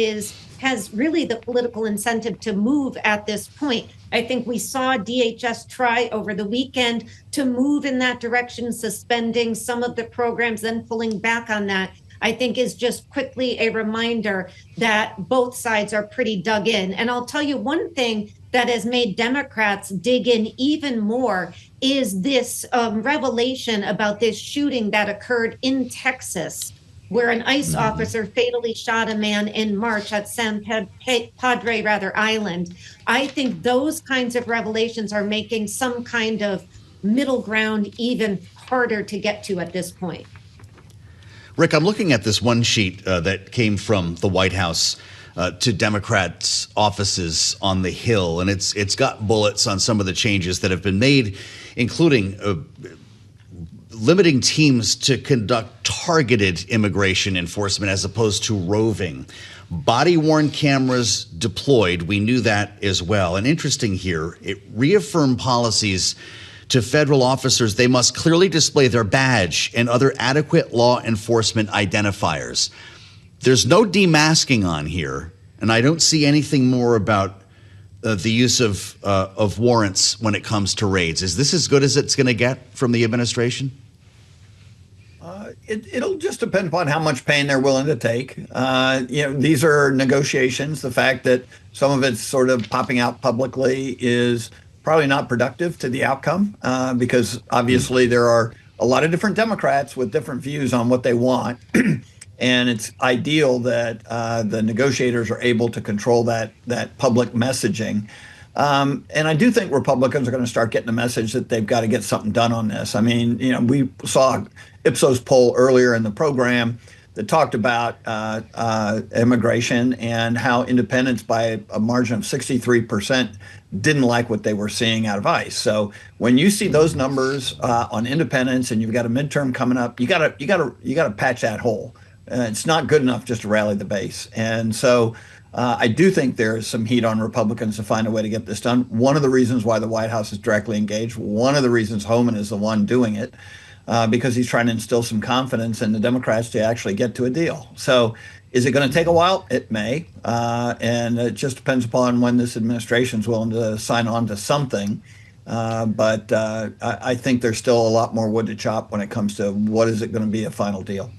has really the political incentive to move at this point. I think we saw DHS try over the weekend to move in that direction, suspending some of the programs, then pulling back on that. I think is just quickly a reminder that both sides are pretty dug in. And I'll tell you one thing that has made Democrats dig in even more is this revelation about this shooting that occurred in Texas, where an ICE officer fatally shot a man in March at San Padre Island. I think those kinds of revelations are making some kind of middle ground even harder to get to at this point. Rick, I'm looking at this one sheet that came from the White House to Democrats' offices on the Hill, and it's got bullets on some of the changes that have been made, including limiting teams to conduct targeted immigration enforcement as opposed to roving. Body-worn cameras deployed. We knew that as well. And interesting here, it reaffirmed policies to federal officers. They must clearly display their badge and other adequate law enforcement identifiers. There's no demasking on here, and I don't see anything more about the use of warrants when it comes to raids. Is this as good as it's going to get from the administration? It'll just depend upon how much pain they're willing to take. These are negotiations. The fact that some of it's sort of popping out publicly is probably not productive to the outcome because obviously there are a lot of different Democrats with different views on what they want. And it's ideal that the negotiators are able to control that public messaging. And I do think Republicans are going to start getting the message that they've got to get something done on this. I mean, we saw Ipsos poll earlier in the program that talked about immigration and how independents by a margin of 63% didn't like what they were seeing out of ICE. So when you see those numbers on independents and you've got a midterm coming up, you got to patch that hole. It's not good enough just to rally the base. And so I do think there is some heat on Republicans to find a way to get this done. One of the reasons why the White House is directly engaged, one of the reasons Homan is the one doing it, because he's trying to instill some confidence in the Democrats to actually get to a deal. So is it going to take a while? It may. And it just depends upon when this administration is willing to sign on to something. But I think there's still a lot more wood to chop when it comes to what is it going to be a final deal.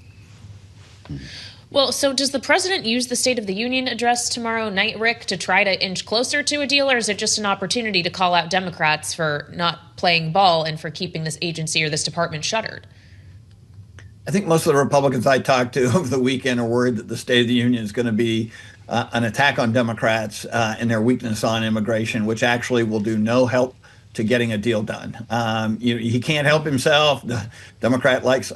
Well, so does the president use the State of the Union address tomorrow night, Rick, to try to inch closer to a deal, or is it just an opportunity to call out Democrats for not playing ball and for keeping this agency or this department shuttered? I think most of the Republicans I talked to over the weekend are worried that the State of the Union is going to be an attack on Democrats and their weakness on immigration, which actually will do no help to getting a deal done. He can't help himself. The Democrat likes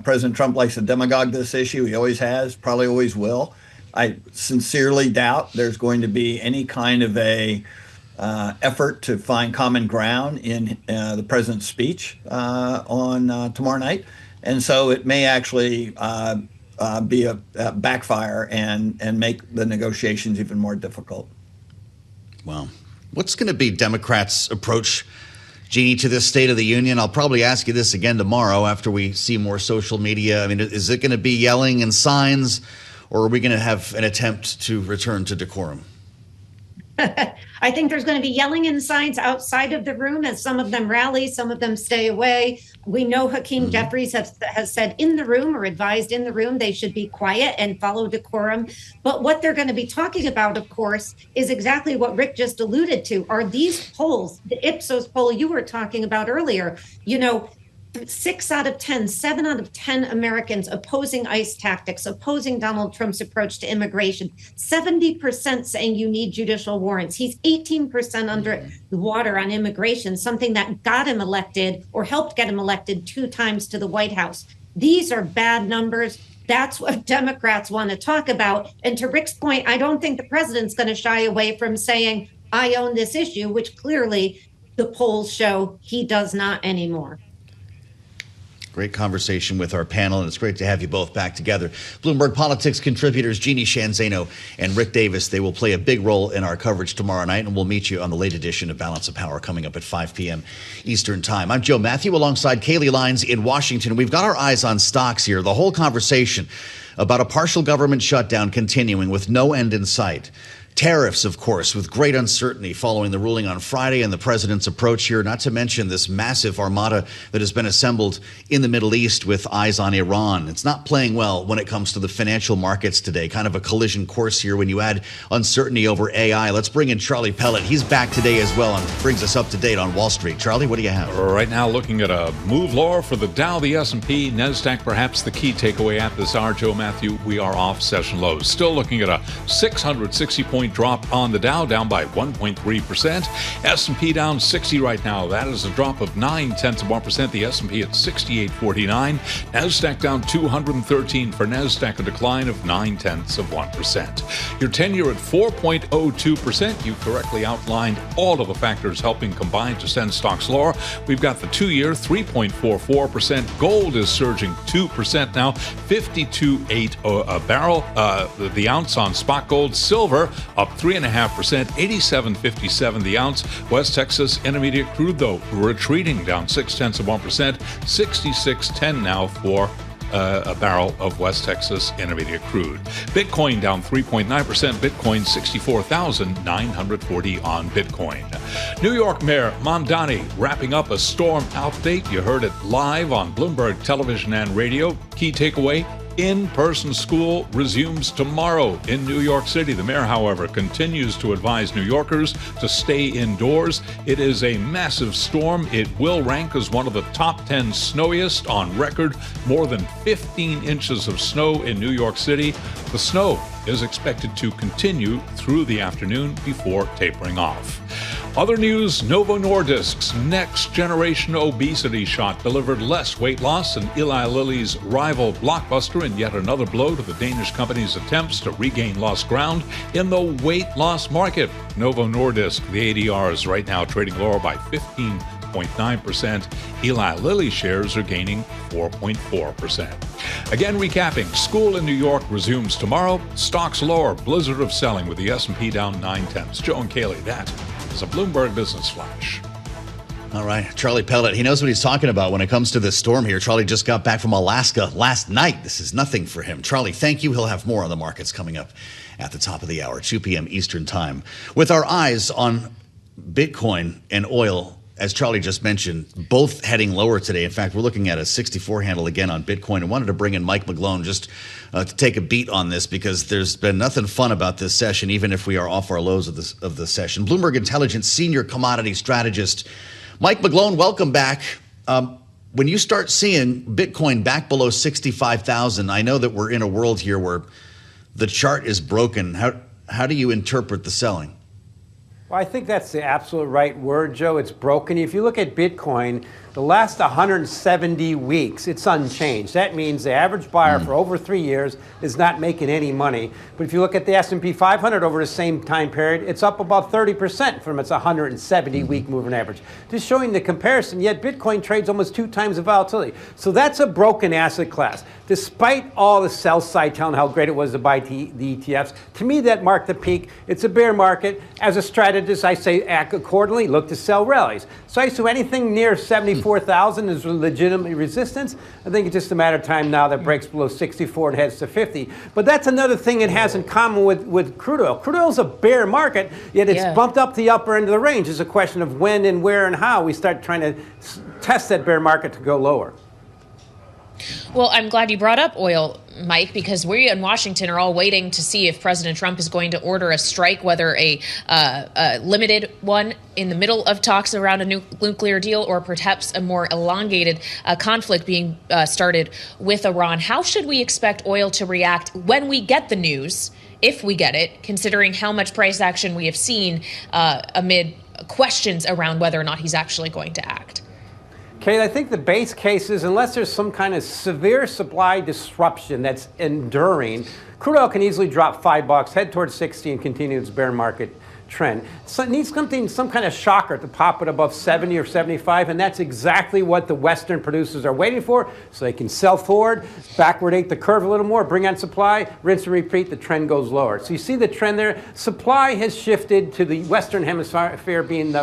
President Trump likes to demagogue this issue. He always has, probably always will. I sincerely doubt there's going to be any kind of a effort to find common ground in the president's speech on tomorrow night. And so it may actually be a backfire and make the negotiations even more difficult. Well, what's going to be Democrats' approach, Jeannie, to this State of the Union? I'll probably ask you this again tomorrow after we see more social media. I mean, is it going to be yelling and signs, or are we going to have an attempt to return to decorum? I think there's going to be yelling and signs outside of the room as some of them rally, some of them stay away. We know Hakeem Jeffries has said in the room or advised in the room they should be quiet and follow decorum. But what they're going to be talking about, of course, is exactly what Rick just alluded to. Are these polls, the Ipsos poll you were talking about earlier, 6 out of 10, 7 out of 10 Americans opposing ICE tactics, opposing Donald Trump's approach to immigration, 70% saying you need judicial warrants. He's 18% under the water on immigration, something that got him elected or helped get him elected 2 times to the White House. These are bad numbers. That's what Democrats want to talk about. And to Rick's point, I don't think the president's going to shy away from saying, I own this issue, which clearly the polls show he does not anymore. Great conversation with our panel, and it's great to have you both back together. Bloomberg Politics contributors Jeanne, Zaino, and Rick Davis, they will play a big role in our coverage tomorrow night, and we'll meet you on the late edition of Balance of Power coming up at 5 p.m. Eastern Time. I'm Joe Mathieu alongside Kailey Leinz in Washington. We've got our eyes on stocks here. The whole conversation about a partial government shutdown continuing with no end in sight. Tariffs, of course, with great uncertainty following the ruling on Friday and the president's approach here, not to mention this massive armada that has been assembled in the Middle East with eyes on Iran. It's not playing well when it comes to the financial markets today, kind of a collision course here when you add uncertainty over AI. Let's bring in Charlie Pellet. He's back today as well and brings us up to date on Wall Street. Charlie, what do you have? Right now, looking at a move lower for the Dow, the S&P, NASDAQ, perhaps the key takeaway at this hour, Joe Mathieu, we are off session lows. Still looking at a 660-point point drop on the Dow, down by 1.3%. S&P down 60 right now. That is a drop of 0.9%. The S&P at 68.49. NASDAQ down 213 for NASDAQ, a decline of 0.9%. Your 10-year at 4.02%. You correctly outlined all of the factors helping combine to send stocks lower. We've got the 2-year 3.44%. Gold is surging 2% now, 52.8 a barrel. The ounce on spot gold. Silver up 3.5%, 87.57 the ounce. West Texas Intermediate crude, though, retreating down 0.6%, 66.10 now for a barrel of West Texas Intermediate crude. Bitcoin down 3.9%. Bitcoin 64,940 on Bitcoin. New York Mayor Mamdani wrapping up a storm update. You heard it live on Bloomberg television and radio. Key takeaway: in-person school resumes tomorrow in New York City. The mayor, however, continues to advise New Yorkers to stay indoors. It is a massive storm. It will rank as one of the top 10 snowiest on record. More than 15 inches of snow in New York City. The snow is expected to continue through the afternoon before tapering off. Other news: Novo Nordisk's next-generation obesity shot delivered less weight loss than Eli Lilly's rival Blockbuster, in yet another blow to the Danish company's attempts to regain lost ground in the weight loss market. Novo Nordisk, the ADR, is right now trading lower by 15.9%. Eli Lilly shares are gaining 4.4%. Again, recapping: school in New York resumes tomorrow. Stocks lower. Blizzard of selling with the S&P down 0.9. Joe and Kailey, that is a Bloomberg Business Flash. All right, Charlie Pellet, he knows what he's talking about when it comes to this storm here. Charlie just got back from Alaska last night. This is nothing for him. Charlie, thank you. He'll have more on the markets coming up at the top of the hour, 2 p.m. Eastern time. With our eyes on Bitcoin and oil, as Charlie just mentioned, both heading lower today. In fact, we're looking at a 64 handle again on Bitcoin. I wanted to bring in Mike McGlone just to take a beat on this, because there's been nothing fun about this session, even if we are off our lows of the session. Bloomberg Intelligence senior commodity strategist Mike McGlone, welcome back. When you start seeing Bitcoin back below 65,000, I know that we're in a world here where the chart is broken. How do you interpret the selling? Well, I think that's the absolute right word, Joe. It's broken. If you look at Bitcoin, the last 170 weeks, it's unchanged. That means the average buyer for over 3 years is not making any money. But if you look at the S&P 500 over the same time period, it's up about 30% from its 170-week moving average. Just showing the comparison, yet Bitcoin trades almost 2 times the volatility. So that's a broken asset class. Despite all the sell side telling how great it was to buy the ETFs, to me that marked the peak. It's a bear market. As a strategist, I say act accordingly, look to sell rallies. So I assume anything near 74,000 is legitimate resistance. I think it's just a matter of time now that breaks below 64 and heads to 50. But that's another thing it has in common with crude oil. Crude oil is a bear market, yet it's bumped up the upper end of the range. It's a question of when and where and how we start trying to test that bear market to go lower. Well, I'm glad you brought up oil, Mike, because we in Washington are all waiting to see if President Trump is going to order a strike, whether a limited one in the middle of talks around a nuclear deal, or perhaps a more elongated conflict being started with Iran. How should we expect oil to react when we get the news, if we get it, considering how much price action we have seen amid questions around whether or not he's actually going to act? Kate, I think the base case is, unless there's some kind of severe supply disruption that's enduring, crude oil can easily drop $5, head towards 60, and continue its bear market trend. So it needs some kind of shocker to pop it above 70 or 75, and that's exactly what the Western producers are waiting for, so they can sell forward, backwardate the curve a little more, bring on supply, rinse and repeat, the trend goes lower. So you see the trend there. Supply has shifted to the Western Hemisphere being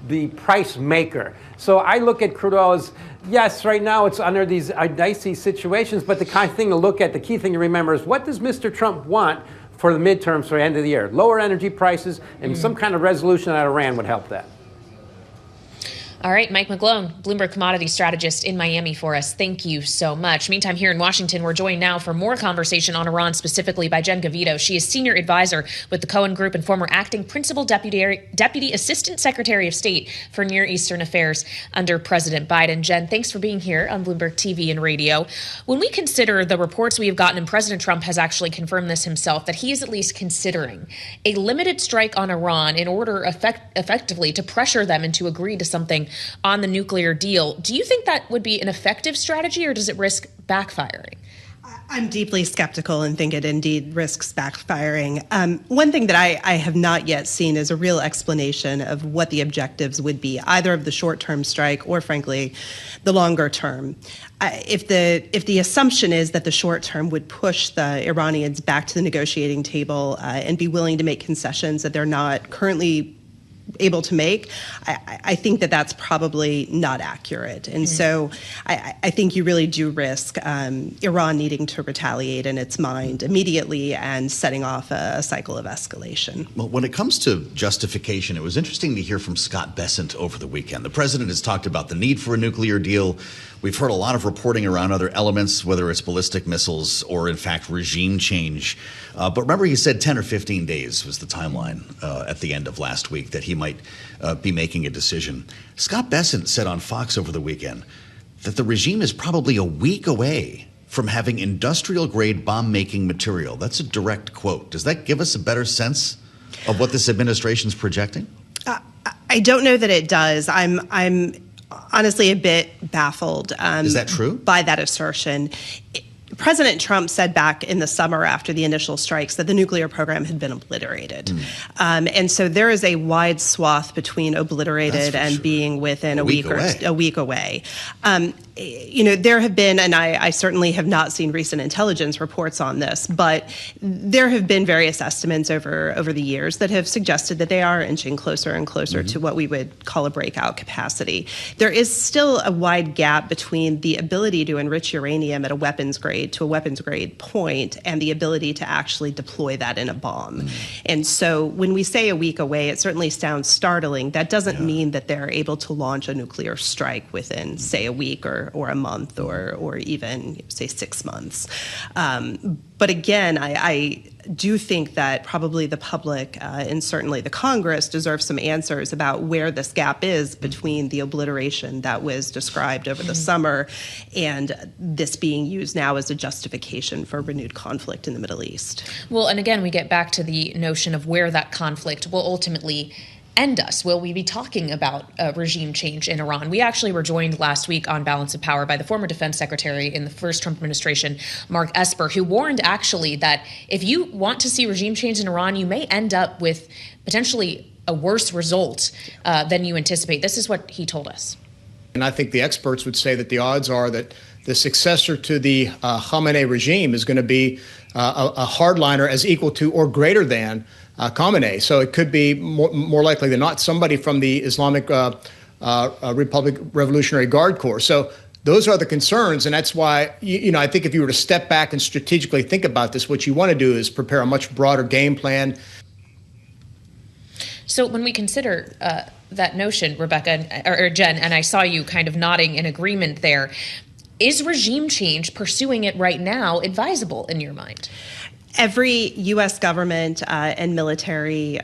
the price maker. So I look at crude oil as, yes, right now it's under these dicey situations, but the kind of thing to look at, the key thing to remember is, what does Mr. Trump want for the midterms for the end of the year? Lower energy prices and some kind of resolution out of Iran would help that. All right, Mike McGlone, Bloomberg commodity strategist in Miami for us. Thank you so much. Meantime, here in Washington, we're joined now for more conversation on Iran, specifically by Jeanne Gavito. She is senior advisor with the Cohen Group and former acting principal deputy assistant secretary of state for Near Eastern affairs under President Biden. Jeanne, thanks for being here on Bloomberg TV and radio. When we consider the reports we have gotten, and President Trump has actually confirmed this himself, that he is at least considering a limited strike on Iran in order effectively to pressure them into agree to something on the nuclear deal. Do you think that would be an effective strategy, or does it risk backfiring? I'm deeply skeptical and think it indeed risks backfiring. One thing that I have not yet seen is a real explanation of what the objectives would be, either of the short-term strike or, frankly, the longer term. If the assumption is that the short term would push the Iranians back to the negotiating table and be willing to make concessions that they're not currently able to make, I think that that's probably not accurate. And so I think you really do risk Iran needing to retaliate in its mind immediately and setting off a cycle of escalation. Well, when it comes to justification, it was interesting to hear from Scott Bessent over the weekend. The president has talked about the need for a nuclear deal. We've heard a lot of reporting around other elements, whether it's ballistic missiles or, in fact, regime change. But remember, he said 10 or 15 days was the timeline at the end of last week that he might be making a decision. Scott Bessent said on Fox over the weekend that the regime is probably a week away from having industrial-grade bomb-making material. That's a direct quote. Does that give us a better sense of what this administration's projecting? I don't know that it does. I'm honestly a bit baffled. Is that true? By that assertion. President Trump said back in the summer after the initial strikes that the nuclear program had been obliterated. And so there is a wide swath between obliterated and being within a week away. There have been, and I certainly have not seen recent intelligence reports on this, but there have been various estimates over the years that have suggested that they are inching closer and closer to what we would call a breakout capacity. There is still a wide gap between the ability to enrich uranium at a weapons grade to a weapons grade point and the ability to actually deploy that in a bomb. And so when we say a week away, it certainly sounds startling. That doesn't mean that they're able to launch a nuclear strike within, say, a week or a month or even, say, 6 months. But again, I do think that probably the public and certainly the Congress deserve some answers about where this gap is between the obliteration that was described over the summer and this being used now as a justification for renewed conflict in the Middle East. Well, and again, we get back to the notion of where that conflict will ultimately end us. Will we be talking about regime change in Iran? We actually were joined last week on Balance of Power by the former defense secretary in the first Trump administration, Mark Esper, who warned actually that if you want to see regime change in Iran, you may end up with potentially a worse result than you anticipate. This is what he told us. And I think the experts would say that the odds are that the successor to the Khamenei regime is going to be a hardliner as equal to or greater than Khamenei. So it could be more likely than not somebody from the Islamic Republic Revolutionary Guard Corps. So those are the concerns, and that's why, I think if you were to step back and strategically think about this, what you want to do is prepare a much broader game plan. So when we consider that notion, Rebecca, or Jeanne, and I saw you kind of nodding in agreement there, is regime change, pursuing it right now, advisable in your mind? Every U.S. government and military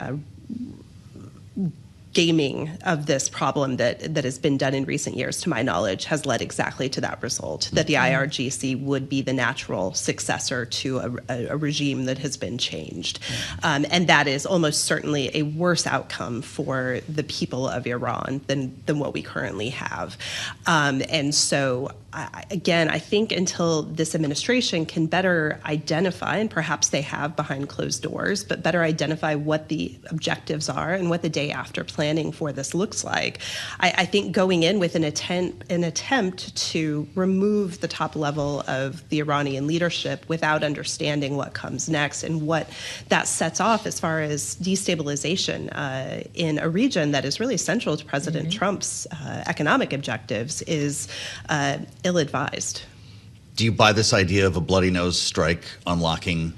gaming of this problem that has been done in recent years, to my knowledge, has led exactly to that result, that the IRGC would be the natural successor to a regime that has been changed. And that is almost certainly a worse outcome for the people of Iran than what we currently have. And so, again, I think until this administration can better identify, and perhaps they have behind closed doors, but better identify what the objectives are and what the day after planning for this looks like, I think going in with an attempt to remove the top level of the Iranian leadership without understanding what comes next and what that sets off as far as destabilization in a region that is really central to President Trump's economic objectives is ill-advised. Do you buy this idea of a bloody nose strike unlocking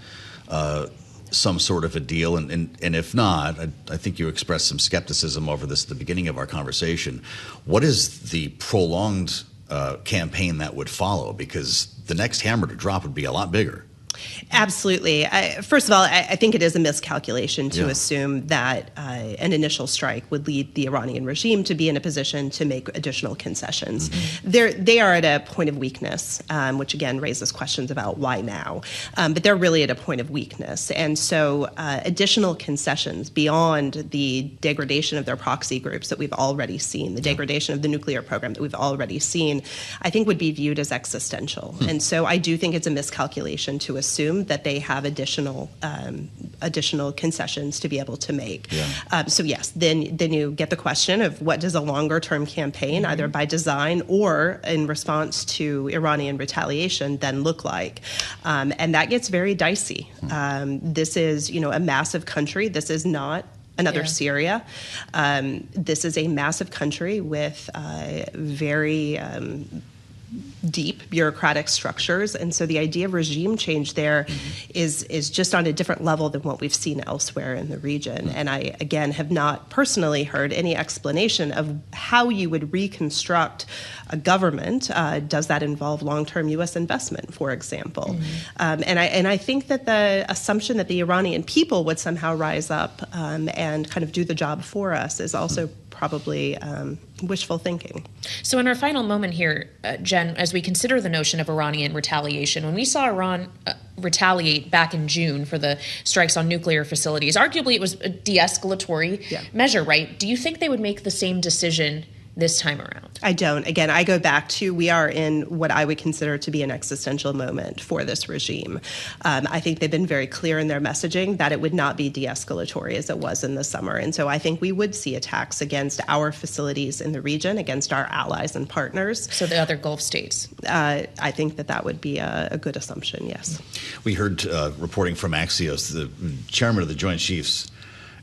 some sort of a deal? And if not, I think you expressed some skepticism over this at the beginning of our conversation. What is the prolonged campaign that would follow? Because the next hammer to drop would be a lot bigger. Absolutely. First of all, I think it is a miscalculation to assume that an initial strike would lead the Iranian regime to be in a position to make additional concessions. They are at a point of weakness, which again raises questions about why now. But they're really at a point of weakness. And so additional concessions beyond the degradation of their proxy groups that we've already seen, the degradation of the nuclear program that we've already seen, I think would be viewed as existential. And so I do think it's a miscalculation to assume that they have additional concessions to be able to make. So yes, then you get the question of what does a longer term campaign, either by design or in response to Iranian retaliation, then look like, and that gets very dicey. This is a massive country. This is not another Syria. This is a massive country with very deep bureaucratic structures, and so the idea of regime change there is just on a different level than what we've seen elsewhere in the region. And I, again, have not personally heard any explanation of how you would reconstruct a government. Does that involve long-term U.S. investment, for example? And I think that the assumption that the Iranian people would somehow rise up and kind of do the job for us is also probably wishful thinking. So in our final moment here, Jen, as we consider the notion of Iranian retaliation, when we saw Iran retaliate back in June for the strikes on nuclear facilities, arguably it was a de-escalatory measure, right? Do you think they would make the same decision this time around? I don't. Again, I go back to we are in what I would consider to be an existential moment for this regime. I think they've been very clear in their messaging that it would not be de-escalatory as it was in the summer. And so I think we would see attacks against our facilities in the region, against our allies and partners. So the other Gulf states? I think that would be a good assumption, yes. We heard reporting from Axios, the chairman of the Joint Chiefs,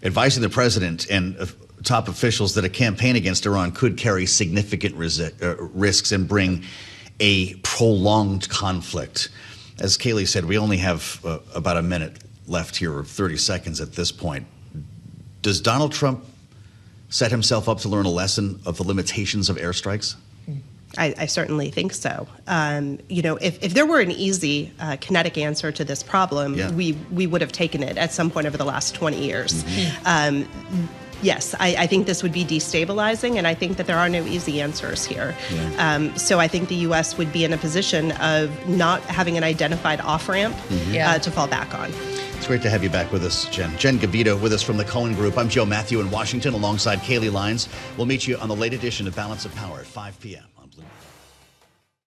advising the president and top officials that a campaign against Iran could carry significant risks and bring a prolonged conflict. As Kailey said, we only have about a minute left here, or 30 seconds at this point. Does Donald Trump set himself up to learn a lesson of the limitations of airstrikes? I certainly think so. If there were an easy kinetic answer to this problem, we would have taken it at some point over the last 20 years. Yes, I think this would be destabilizing, and I think that there are no easy answers here. So I think the U.S. would be in a position of not having an identified off-ramp to fall back on. It's great to have you back with us, Jen. Jen Gavito with us from the Cohen Group. I'm Joe Mathieu in Washington alongside Kailey Leinz. We'll meet you on the late edition of Balance of Power at 5 p.m. on Bloomberg.